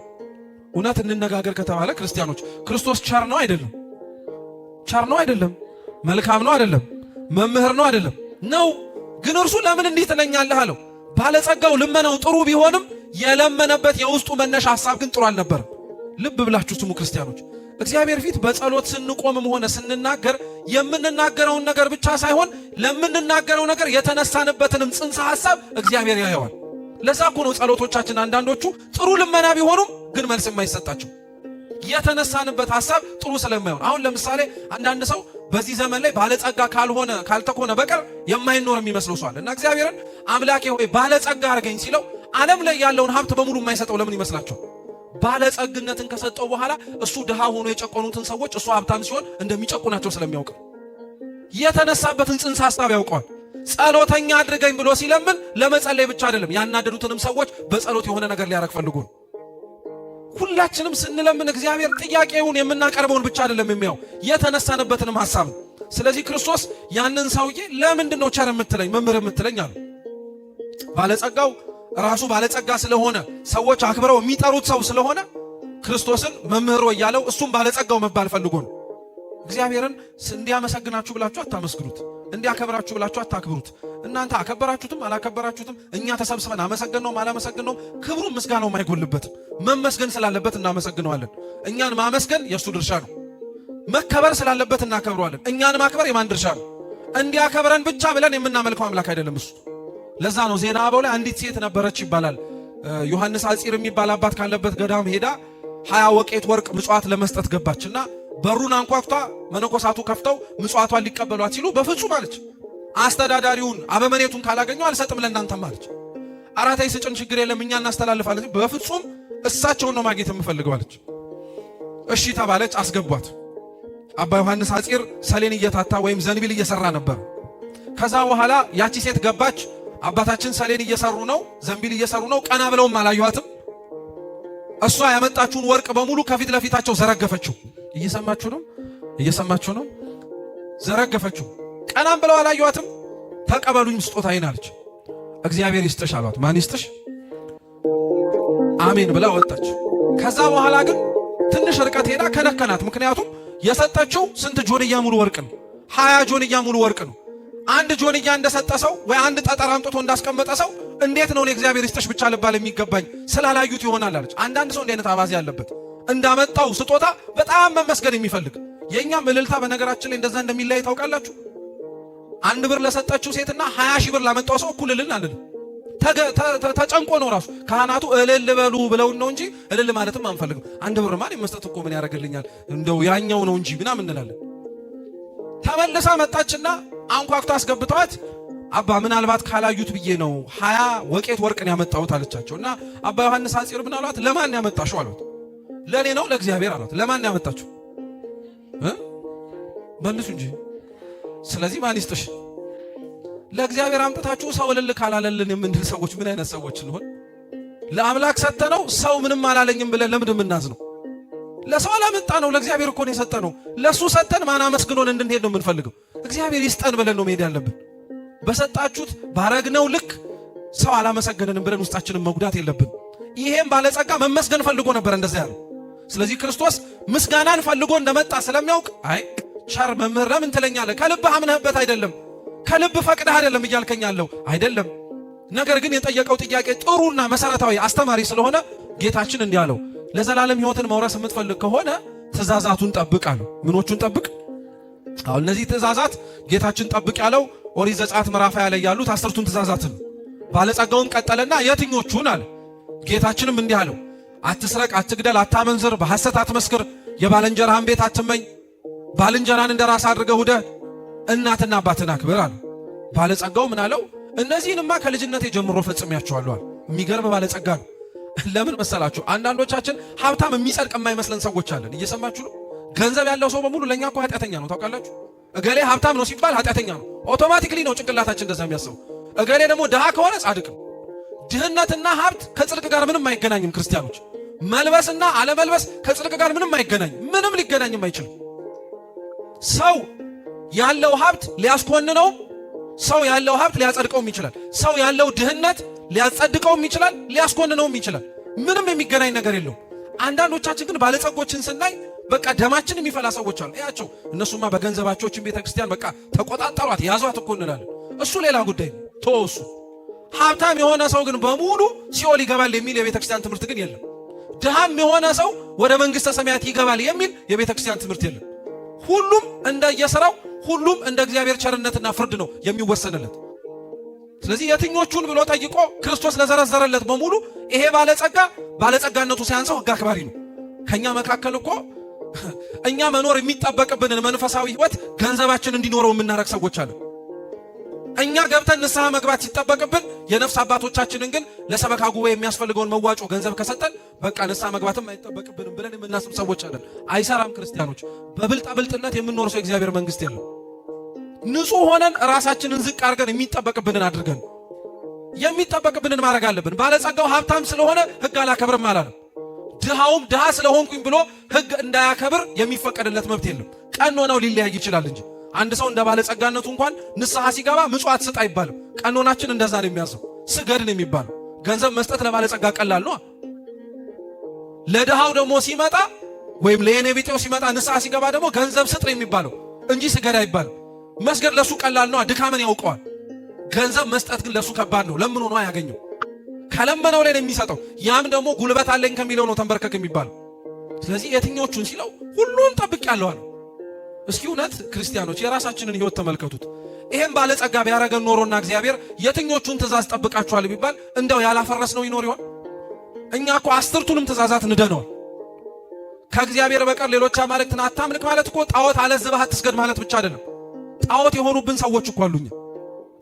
እውነት እንነጋገር ከተባለ ክርስቲያኖች፣ ክርስቶስ ቸር ነው አይደለም? ቸር ነው አይደለም? መልካም ነው አይደለም? መምህር ነው አይደለም? ነው። ግን እርሱ ለምን እንዲህ ትለኛለህ አለው። ባለጸጋው ልመናው ጥሩ ቢሆንም የለመነበት የውስጡ መነሻ ሐሳብ ግን ጥሩ አልነበረም። ልብ ብላችሁ ስሙ ክርስቲያኖች። እግዚአብሔር ፊት በጸሎት ስንቆምም ሆነ ስንናገር የምንናገረውን ነገር ብቻ ሳይሆን ለምንናገረው ነገር የተነሳንበትንም ጽንሰ ሐሳብ እግዚአብሔር ያየዋል። ለዛ እኮ ነው ጸሎቶቻችን አንዳንዶቹ ጥሩ ልመና ቢሆኑም ግን መልስ የማይሰጣቸው፣ የተነሳንበት ሐሳብ ጥሩ ስለማይሆን። አሁን ለምሳሌ አንዳንድ ሰው በዚህ ዘመን ላይ ባለጸጋ ካልተኮነ በቀር የማይኖር የሚመስለው ሰው አለ እና እግዚአብሔርን አምላኬ ሆይ ባለጸጋ አድርገኝ ሲለው ዓለም ላይ ያለውን ሀብት በሙሉ የማይሰጠው ለምን ይመስላችኋል? ባለጸግነትን ከሰጠው በኋላ እሱ ድሃ ሆኖ የጨቆኑትን ሰዎች እሱ ሀብታም ሲሆን እንደሚጨቁናቸው ስለሚያውቅ የተነሳበትን ጽንሰ ሐሳብ ያውቀዋል። ጸሎተኛ አድርገኝ ብሎ ሲለምን ለመጸለይ ብቻ አይደለም፣ ያናደዱትንም ሰዎች በጸሎት የሆነ ነገር ሊያረግ ፈልጎ ነው። ሁላችንም ስንለምን እግዚአብሔር ጥያቄውን የምናቀርበውን ብቻ አይደለም የሚያው የተነሳንበትንም ሐሳብ ነው። ስለዚህ ክርስቶስ ያንን ሰውዬ ለምንድን ነው ቸር የምትለኝ መምህር የምትለኝ አለ። ባለጸጋው ራሱ ባለጸጋ ስለሆነ ሰዎች አክብረው የሚጠሩት ሰው ስለሆነ ክርስቶስን መምህር እያለው እሱም ባለጸጋው መባል ፈልጎ ነው። እግዚአብሔርን እንዲያመሰግናችሁ ብላችሁ አታመስግኑት፣ እንዲያከብራችሁ ብላችሁ አታክብሩት። እናንተ አከበራችሁትም አላከበራችሁትም እኛ ተሰብስበን አመሰግነውም አላመሰግነውም ክብሩም ምስጋናውም አይጎልበትም። መመስገን ስላለበት እናመሰግነዋለን። እኛን ማመስገን የእሱ ድርሻ ነው። መከበር ስላለበት እናከብረዋለን። እኛን ማክበር የማን ድርሻ ነው? እንዲያከብረን ብቻ ብለን የምናመልከው አምላክ አይደለም እሱ። ለዛ ነው ዜና አበው ላይ አንዲት ሴት ነበረች ይባላል። ዮሐንስ አጺር የሚባል አባት ካለበት ገዳም ሄዳ 20 ወቄት ወርቅ ምጽዋት ለመስጠት ገባችና በሩን አንኳኩታ መነኮሳቱ ከፍተው ምጽዋቷን ሊቀበሏት ሲሉ በፍጹም አለች፣ አስተዳዳሪውን አበመኔቱን ካላገኘው አልሰጥም ለእናንተም አለች። አራታይ ስጭን ችግር የለም እኛ እናስተላልፋለን፣ በፍጹም እሳቸውን ነው ማግኘት የምፈልገው አለች። እሺ ተባለች፣ አስገቧት። አባ ዮሐንስ አጺር ሰሌን እየታታ ወይም ዘንቢል እየሰራ ነበር። ከዛ በኋላ ያቺ ሴት ገባች። አባታችን ሰሌን እየሰሩ ነው፣ ዘንቢል እየሰሩ ነው። ቀና ብለውም አላዩዋትም። እሷ ያመጣችውን ወርቅ በሙሉ ከፊት ለፊታቸው ዘረገፈችው። እየሰማችሁ ነው? ዘረገፈችው። ቀናም ብለው አላዩዋትም። ተቀበሉኝ ስጦታዬን አለች። እግዚአብሔር ይስጥሽ አሏት። ማን ይስጥሽ? አሜን ብላ ወጣች። ከዛ በኋላ ግን ትንሽ ርቀት ሄዳ ከነከናት። ምክንያቱም የሰጠችው ስንት ጆንያ ሙሉ ወርቅ ነው? 20 ጆንያ ሙሉ ወርቅ ነው። አንድ ጆንያ እንደሰጠ ሰው ወይ አንድ ጠጠር አምጥቶ እንዳስቀመጠ ሰው እንዴት ነው እግዚአብሔር ይስጥሽ ብቻ ልባል የሚገባኝ? ስላላዩት ይሆናል አለች። አንዳንድ ሰው እንዲህ አይነት አባዜ ያለበት እንዳመጣው ስጦታ በጣም መመስገን የሚፈልግ። የኛም እልልታ በነገራችን ላይ እንደዛ እንደሚለያይ ታውቃላችሁ። 1 ብር ለሰጠችው ሴትና 20 ሺህ ብር ላመጣው ሰው እኩል እልል አንልም። ተጨንቆ ነው ራሱ ካህናቱ እልል በሉ ብለውን ነው እንጂ እልል ማለትም አንፈልግም። 1 ብር ማን መስጠት እኮ ምን ያደርግልኛል እንደው ያኛው ነው እንጂ ምናምን እንላለን። ተመልሳ መጣችና አንኳኩታ አስገብተዋት አባ ምናልባት ካላዩት ብዬ ነው 20 ወቄት ወርቅን ያመጣሁት አለቻቸውና አባ ዮሐንስ አጺር ምን አሏት? ለማን ያመጣሽው አሏት። ለኔ ነው ለእግዚአብሔር አሏት። ለማን ያመጣችሁ መልሱ እንጂ። ስለዚህ ማን ይስጥሽ? ለእግዚአብሔር አምጥታችሁ ሰው እልል ካላለልን የምንል ሰዎች ምን አይነት ሰዎች እንሆን? ለአምላክ ሰጠነው ሰው ምንም አላለኝም ብለን ለምን ምናዝነው? ለሰው አላመጣ ነው፣ ለእግዚአብሔር እኮ ነው የሰጠነው። ለሱ ሰጠን ማን አመስግኖን እንድንሄድ ነው የምንፈልገው? እግዚአብሔር ይስጠን ብለን ነው መሄድ ያለብን። በሰጣችሁት ባረግነው ልክ ሰው አላመሰገነንም ብለን ውስጣችንን መጉዳት የለብን። ይሄም ባለጸጋ መመስገን ፈልጎ ነበር እንደዛ ያለው። ስለዚህ ክርስቶስ ምስጋናን ፈልጎ እንደመጣ ስለሚያውቅ አይ ቸር መምህር ለምን ትለኛለህ? ከልብህ አምነህበት አይደለም፣ ከልብ ፈቅደህ አይደለም እያልከኛለሁ አይደለም። ነገር ግን የጠየቀው ጥያቄ ጥሩና መሰረታዊ አስተማሪ ስለሆነ ጌታችን እንዲህ አለው፣ ለዘላለም ሕይወትን መውረስ የምትፈልግ ከሆነ ትእዛዛቱን ጠብቅ አለው። ምኖቹን ጠብቅ? አሁን እነዚህ ትእዛዛት ጌታችን ጠብቅ ያለው ኦሪት ዘጸአት ምዕራፍ 20 ላይ ያሉት 10ቱን ትእዛዛትን። ባለጸጋውም ቀጠለና የትኞቹን አለ። ጌታችንም እንዲህ አለው፣ አትስረቅ፣ አትግደል፣ አታመንዝር፣ በሐሰት አትመስክር፣ የባልንጀራህን ቤት አትመኝ፣ ባልንጀራን እንደራስ አድርገህ ውደድ፣ እናትና አባትን አክብር አለ። ባለጸጋው ምን አለው? እነዚህንማ ከልጅነቴ ጀምሮ ፈጽሜያቸዋለሁ አለ። የሚገርም ባለጸጋ ነው። ለምን መሰላችሁ? አንዳንዶቻችን ሀብታም የሚጸድቅ የማይመስለን ሰዎች አለን። እየሰማችሁ ነው? ገንዘብ ያለው ሰው በሙሉ ለኛ እኮ ኃጢአተኛ ነው። ታውቃላችሁ? እገሌ ሀብታም ነው ሲባል ኃጢአተኛ ነው። ኦቶማቲክሊ ነው ጭንቅላታችን እንደዛ የሚያስበው። እገሌ ደግሞ ድሃ ከሆነ ጻድቅ ነው። ድህነትና ሀብት ከጽድቅ ጋር ምንም አይገናኝም። ክርስቲያኖች፣ መልበስና አለመልበስ ከጽድቅ ጋር ምንም አይገናኝም። ምንም ሊገናኝም አይችልም። ሰው ያለው ሀብት ሊያስኮንነው፣ ሰው ያለው ሀብት ሊያጸድቀውም ይችላል። ሰው ያለው ድህነት ሊያጸድቀውም ይችላል፣ ሊያስኮንነውም ይችላል። ምንም የሚገናኝ ነገር የለውም። አንዳንዶቻችን ግን ባለጸጎችን ስናይ በቃ ደማችን የሚፈላ ሰዎች አሉ። ያቸው እነሱማ በገንዘባቸውችን ቤተክርስቲያን በቃ ተቆጣጠሯት፣ ያዟት እኮ እንላለን። እሱ ሌላ ጉዳይ ነው። ተወሱ። ሀብታም የሆነ ሰው ግን በሙሉ ሲኦል ይገባል የሚል የቤተክርስቲያን ትምህርት ግን የለም። ድሃም የሆነ ሰው ወደ መንግስተ ሰማያት ይገባል የሚል የቤተክርስቲያን ትምህርት የለም። ሁሉም እንደየሥራው፣ ሁሉም እንደ እግዚአብሔር ቸርነትና ፍርድ ነው የሚወሰንለት። ስለዚህ የትኞቹን ብሎ ጠይቆ ክርስቶስ ለዘረዘረለት በሙሉ ይሄ ባለጸጋነቱ ሳያንሰው ሕግ አክባሪ ነው። ከኛ መካከል እኮ እኛ መኖር የሚጠበቅብንን መንፈሳዊ ሕይወት ገንዘባችን እንዲኖረው የምናረግ ሰዎች አለን። እኛ ገብተን ንስሐ መግባት ሲጠበቅብን የነፍስ አባቶቻችንን ግን ለሰበካ ጉባኤ የሚያስፈልገውን መዋጮ ገንዘብ ከሰጠን በቃ ንስሐ መግባትም አይጠበቅብንም ብለን የምናስብ ሰዎች አለን። አይሰራም። ክርስቲያኖች፣ በብልጣብልጥነት የምንኖር ሰው እግዚአብሔር መንግስት የለም። ንጹህ ሆነን ራሳችንን ዝቅ አድርገን የሚጠበቅብንን አድርገን የሚጠበቅብንን ማድረግ አለብን። ባለጸጋው ሀብታም ስለሆነ ሕግ አላከብርም አላለም። ድሃውም ድሃ ስለሆንኩኝ ብሎ ሕግ እንዳያከብር የሚፈቀድለት መብት የለም። ቀኖናው ሊለያይ ይችላል እንጂ አንድ ሰው እንደ ባለጸጋነቱ እንኳን ንስሐ ሲገባ ምጽዋት ስጥ አይባልም። ቀኖናችን እንደዛ ነው የሚያዘው። ስገድ ነው የሚባለው። ገንዘብ መስጠት ለባለጸጋ ቀላል ነው። ለድሃው ደግሞ ሲመጣ ወይም ለየኔ ቢጤው ሲመጣ ንስሐ ሲገባ ደግሞ ገንዘብ ስጥ ነው የሚባለው እንጂ ስገድ አይባልም። መስገድ ለሱ ቀላል ነው፣ ድካምን ያውቀዋል። ገንዘብ መስጠት ግን ለሱ ከባድ ነው። ለምን ሆኖ ያገኘው? ከለመነው ላይ ነው የሚሰጠው። ያም ደግሞ ጉልበት አለኝ ከሚለው ነው ተንበርከክ የሚባለው። ስለዚህ የትኞቹን ሲለው ሁሉም ጠብቄያለሁ አለ። እስኪ እውነት ክርስቲያኖች የራሳችንን ሕይወት ተመልከቱት። ይሄን ባለጸጋ ቢያረገን ኖሮና እግዚአብሔር የትኞቹን ትእዛዝ ጠብቃችኋል ቢባል እንደው ያላፈረስ ነው ይኖር ይሆን? እኛ እኮ 10ቱንም ትእዛዛት ንደነዋል። ከእግዚአብሔር በቀር ሌሎች አማልክትን አታምልክ ማለት እኮ ጣዖት አለዝበህ አትስገድ ማለት ብቻ አይደለም። ጣዖት የሆኑብን ሰዎች እኮ አሉኝ።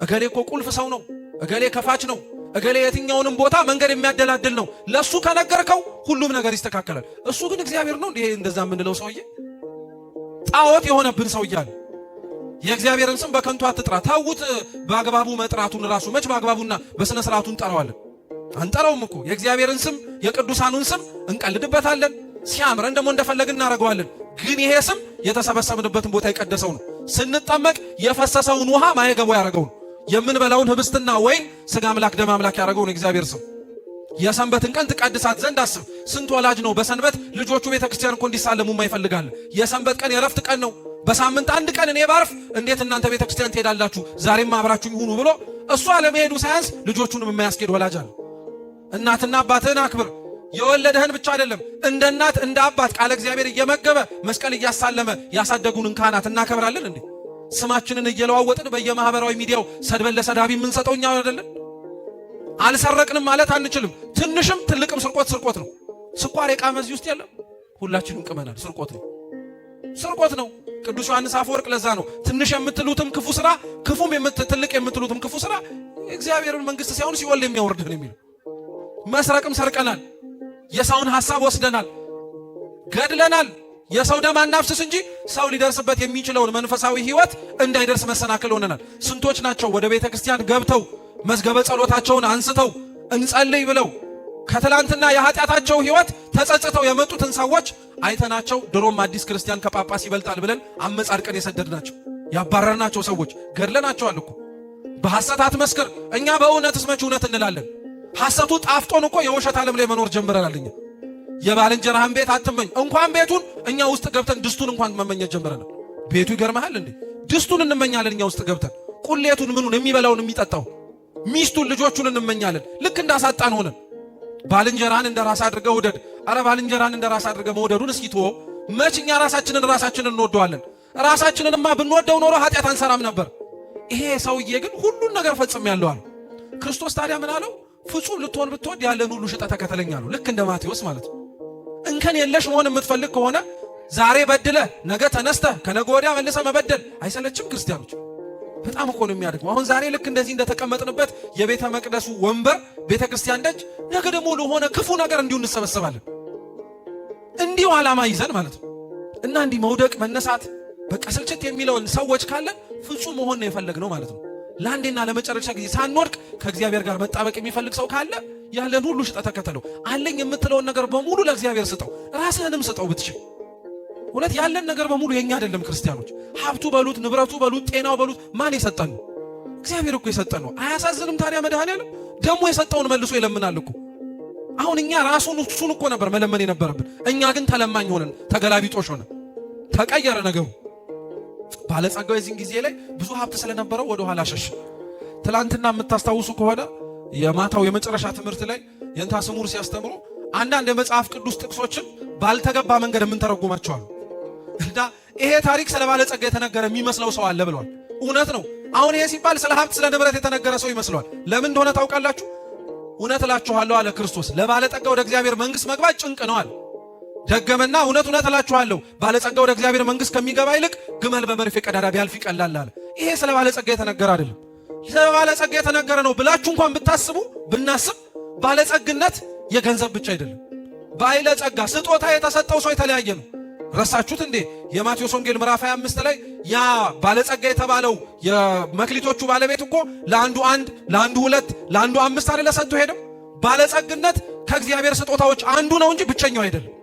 እገሌ እኮ ቁልፍ ሰው ነው፣ እገሌ ከፋች ነው፣ እገሌ የትኛውንም ቦታ መንገድ የሚያደላድል ነው። ለሱ ከነገርከው ሁሉም ነገር ይስተካከላል። እሱ ግን እግዚአብሔር ነው። ይሄ እንደዛ የምንለው ሰውዬ ጣዖት የሆነብን ሰውዬ አለ። የእግዚአብሔርን ስም በከንቱ አትጥራ። ታውት በአግባቡ መጥራቱን ራሱ መች በአግባቡና በስነ ስርዓቱ እንጠራዋለን? አንጠራውም እኮ። የእግዚአብሔርን ስም የቅዱሳኑን ስም እንቀልድበታለን። ሲያምረን ደግሞ እንደፈለግን እናደርገዋለን። ግን ይሄ ስም የተሰበሰብንበትን ቦታ የቀደሰው ነው። ስንጠመቅ የፈሰሰውን ውሃ ማየገቦ ያደረገው ነው። የምንበላውን ህብስትና ወይን ስጋ አምላክ ደም አምላክ ያደረገው ነው እግዚአብሔር ስም። የሰንበትን ቀን ትቀድሳት ዘንድ አስብ። ስንት ወላጅ ነው በሰንበት ልጆቹ ቤተክርስቲያን እኮ እንዲሳለሙ የማይፈልጋል? የሰንበት ቀን የረፍት ቀን ነው። በሳምንት አንድ ቀን እኔ ባርፍ እንዴት እናንተ ቤተክርስቲያን ትሄዳላችሁ? ዛሬም አብራችሁኝ ሁኑ ብሎ እሱ አለመሄዱ ሳያንስ ልጆቹንም የማያስኬድ ወላጅ አለ። እናትና አባትህን አክብር። የወለደህን ብቻ አይደለም እንደ እናት እንደ አባት ቃለ እግዚአብሔር እየመገበ መስቀል እያሳለመ ያሳደጉንን ካህናት እናከብራለን እንዴ? ስማችንን እየለዋወጥን በየማህበራዊ ሚዲያው ሰድበን ለሰዳቢ የምንሰጠው እኛ አይደለን? አልሰረቅንም ማለት አንችልም። ትንሽም ትልቅም ስርቆት ነው። ስኳር የቃመ እዚህ ውስጥ የለም። ሁላችንም ቅመናል። ስርቆት ነው። ቅዱስ ዮሐንስ አፈወርቅ ለዛ ነው ትንሽ የምትሉትም ክፉ ስራ ክፉም ትልቅ የምትሉትም ክፉ ስራ እግዚአብሔርን መንግስት ሳይሆን ሲኦል የሚያወርድህ ነው የሚለው። መስረቅም ሰርቀናል። የሰውን ሐሳብ ወስደናል፣ ገድለናል። የሰው ደም አናፍስስ እንጂ ሰው ሊደርስበት የሚችለውን መንፈሳዊ ሕይወት እንዳይደርስ መሰናክል ሆነናል። ስንቶች ናቸው ወደ ቤተ ክርስቲያን ገብተው መዝገበ ጸሎታቸውን አንስተው እንጸልይ ብለው ከትላንትና የኃጢአታቸው ሕይወት ተጸጽተው የመጡትን ሰዎች አይተናቸው ድሮም አዲስ ክርስቲያን ከጳጳስ ይበልጣል ብለን አመጻድቀን የሰደድናቸው ያባረርናቸው ሰዎች ገድለናቸዋል እኮ። በሐሰት አትመስክር። እኛ በእውነትስ መች እውነት እንላለን? ሐሰቱ ጣፍጦን እኮ የውሸት ዓለም ላይ መኖር ጀምረናል። እኛ የባልንጀራህን ቤት አትመኝ። እንኳን ቤቱን እኛ ውስጥ ገብተን ድስቱን እንኳን መመኘት ጀምረናል። ቤቱ ይገርመሃል እንዴ? ድስቱን እንመኛለን እኛ ውስጥ ገብተን። ቁሌቱን ምኑን የሚበላውን የሚጠጣው ሚስቱን ልጆቹን እንመኛለን። ልክ እንዳሳጣን ሆነን ባልንጀራን እንደራስ አድርገህ ውደድ። አረ ባልንጀራን እንደራስ አድርገህ መውደዱን እስኪ ተወው። መችኛ ራሳችንን እንወደዋለን? ራሳችንንማ ብንወደው ኖሮ ኃጢአት አንሰራም ነበር። ይሄ ሰውዬ ግን ሁሉን ነገር ፈጽሜያለሁ አለ። ክርስቶስ ታዲያ ምን አለው? ፍጹም ልትሆን ብትወድ ያለን ሁሉ ሽጠህ ተከተለኝ አለው። ልክ እንደ ማቴዎስ ማለት ነው። እንከን የለሽ መሆን የምትፈልግ ከሆነ ዛሬ በድለ ነገ ተነስተ ከነገ ወዲያ መልሰ መበደል አይሰለችም? ክርስቲያኖች በጣም እኮ ነው የሚያደርገው። አሁን ዛሬ ልክ እንደዚህ እንደተቀመጥንበት የቤተ መቅደሱ ወንበር ቤተ ክርስቲያን ደጅ፣ ነገ ደግሞ ለሆነ ክፉ ነገር እንዲሁ እንሰበሰባለን። እንዲሁ ዓላማ ይዘን ማለት ነው። እና እንዲህ መውደቅ መነሳት በቃ ስልችት የሚለውን ሰዎች ካለ ፍጹም መሆን ነው የፈለግነው ማለት ነው። ለአንዴና ለመጨረሻ ጊዜ ሳንወድቅ ከእግዚአብሔር ጋር መጣበቅ የሚፈልግ ሰው ካለ ያለን ሁሉ ሽጠህ ተከተለው። አለኝ የምትለውን ነገር በሙሉ ለእግዚአብሔር ስጠው፣ ራስህንም ስጠው ብትችል። እውነት ያለን ነገር በሙሉ የኛ አይደለም ክርስቲያኖች። ሀብቱ በሉት ንብረቱ በሉት ጤናው በሉት ማን የሰጠን ነው? እግዚአብሔር እኮ የሰጠን ነው። አያሳዝንም ታዲያ? መድኃኔዓለም ደግሞ የሰጠውን መልሶ ይለምናል እኮ። አሁን እኛ ራሱን እሱን እኮ ነበር መለመን የነበረብን። እኛ ግን ተለማኝ ሆነን ተገላቢጦሽ ሆነን ተቀየረ ነገሩ። ባለጸጋው የዚህን ጊዜ ላይ ብዙ ሀብት ስለነበረው ወደ ኋላ ሸሽ። ትላንትና የምታስታውሱ ከሆነ የማታው የመጨረሻ ትምህርት ላይ የእንታ ስሙር ሲያስተምሩ አንዳንድ የመጽሐፍ ቅዱስ ጥቅሶችን ባልተገባ መንገድ የምንተረጉማቸው አሉ። እና ይሄ ታሪክ ስለ ባለጸጋ የተነገረ የሚመስለው ሰው አለ ብለዋል። እውነት ነው። አሁን ይሄ ሲባል ስለ ሀብት ስለ ንብረት የተነገረ ሰው ይመስለዋል። ለምን እንደሆነ ታውቃላችሁ? እውነት እላችኋለሁ አለ ክርስቶስ፣ ለባለጸጋ ወደ እግዚአብሔር መንግሥት መግባት ጭንቅ ነው አለ። ደገመና እውነት እላችኋለሁ ባለጸጋ ወደ እግዚአብሔር መንግሥት ከሚገባ ይልቅ ግመል በመርፌ ቀዳዳ ቢያልፍ ይቀላል አለ። ይሄ ስለ ባለጸጋ የተነገረ አይደለም። ስለ ባለጸጋ የተነገረ ነው ብላችሁ እንኳን ብናስብ ባለጸግነት የገንዘብ ብቻ አይደለም። ባለጸጋ ስጦታ የተሰጠው ሰው የተለያየ ነው። ረሳችሁት እንዴ? የማቴዎስ ወንጌል ምዕራፍ 25 ላይ ያ ባለጸጋ የተባለው የመክሊቶቹ ባለቤት እኮ ለአንዱ 1 ለአንዱ 2 ለአንዱ 5 አይደለ ሰጥቶ ሄደው። ባለጸግነት ከእግዚአብሔር ስጦታዎች አንዱ ነው እንጂ ብቸኛው አይደለም።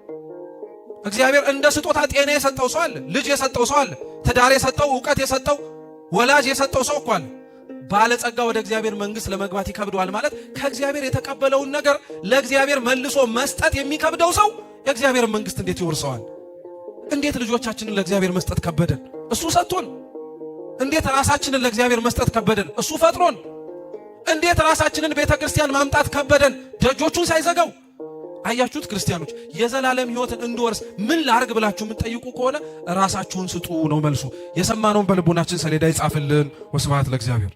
እግዚአብሔር እንደ ስጦታ ጤና የሰጠው ሰው አለ፣ ልጅ የሰጠው ሰው አለ፣ ትዳር የሰጠው ዕውቀት የሰጠው ወላጅ የሰጠው ሰው እኮ አለ። ባለጸጋ ወደ እግዚአብሔር መንግሥት ለመግባት ይከብደዋል ማለት ከእግዚአብሔር የተቀበለውን ነገር ለእግዚአብሔር መልሶ መስጠት የሚከብደው ሰው የእግዚአብሔር መንግሥት እንዴት ይወርሰዋል? እንዴት ልጆቻችንን ለእግዚአብሔር መስጠት ከበደን? እሱ ሰጥቶን። እንዴት ራሳችንን ለእግዚአብሔር መስጠት ከበደን? እሱ ፈጥሮን። እንዴት ራሳችንን ቤተ ክርስቲያን ማምጣት ከበደን? ደጆቹን ሳይዘጋው። አያችሁት ክርስቲያኖች፣ የዘላለም ሕይወትን እንድወርስ ምን ላርግ ብላችሁ የምትጠይቁ ከሆነ ራሳችሁን ስጡ ነው መልሱ። የሰማነውን በልቦናችን ሰሌዳ ይጻፍልን። ወስብሐት ለእግዚአብሔር።